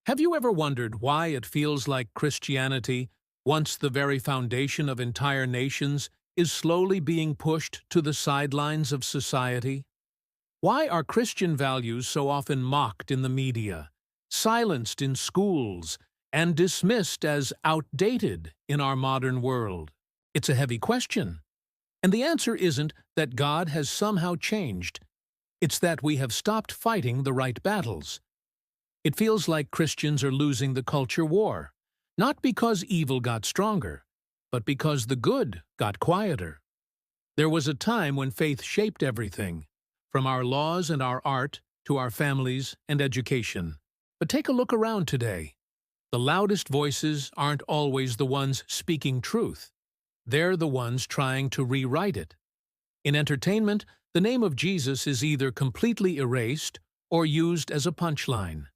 Have you ever wondered why it feels like Christianity, once the very foundation of entire nations, is slowly being pushed to the sidelines of society? Why are Christian values so often mocked in the media, silenced in schools, and dismissed as outdated in our modern world? It's a heavy question. And the answer isn't that God has somehow changed. It's that we have stopped fighting the right battles. It feels like Christians are losing the culture war, not because evil got stronger, but because the good got quieter. There was a time when faith shaped everything, from our laws and our art to our families and education. But take a look around today. The loudest voices aren't always the ones speaking truth. They're the ones trying to rewrite it. In entertainment, the name of Jesus is either completely erased or used as a punchline.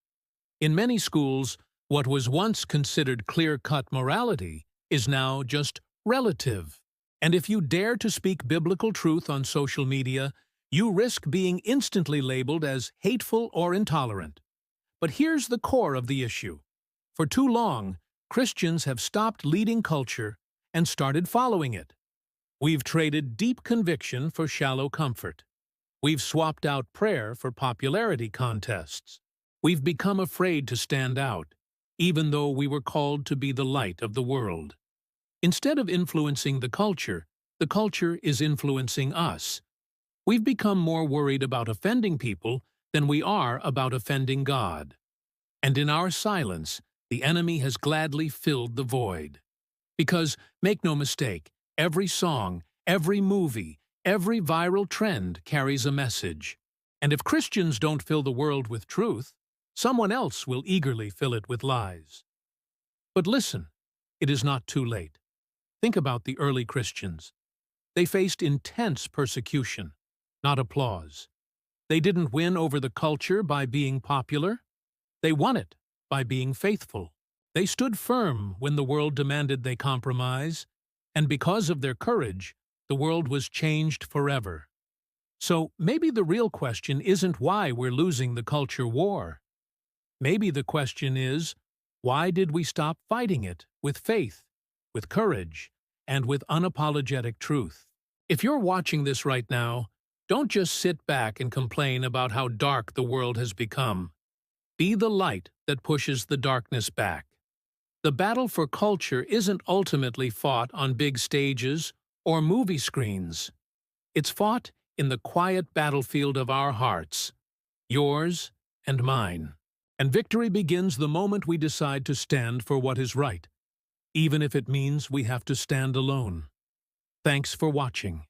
In many schools, what was once considered clear-cut morality is now just relative. And if you dare to speak biblical truth on social media, you risk being instantly labeled as hateful or intolerant. But here's the core of the issue. For too long, Christians have stopped leading culture and started following it. We've traded deep conviction for shallow comfort. We've swapped out prayer for popularity contests. We've become afraid to stand out, even though we were called to be the light of the world. Instead of influencing the culture is influencing us. We've become more worried about offending people than we are about offending God. And in our silence, the enemy has gladly filled the void. Because, make no mistake, every song, every movie, every viral trend carries a message. And if Christians don't fill the world with truth, someone else will eagerly fill it with lies. But listen, it is not too late. Think about the early Christians. They faced intense persecution, not applause. They didn't win over the culture by being popular. They won it by being faithful. They stood firm when the world demanded they compromise, and because of their courage, the world was changed forever. So maybe the real question isn't why we're losing the culture war. Maybe the question is, why did we stop fighting it with faith, with courage, and with unapologetic truth? If you're watching this right now, don't just sit back and complain about how dark the world has become. Be the light that pushes the darkness back. The battle for culture isn't ultimately fought on big stages or movie screens. It's fought in the quiet battlefield of our hearts, yours and mine. And victory begins the moment we decide to stand for what is right, even if it means we have to stand alone. Thanks for watching.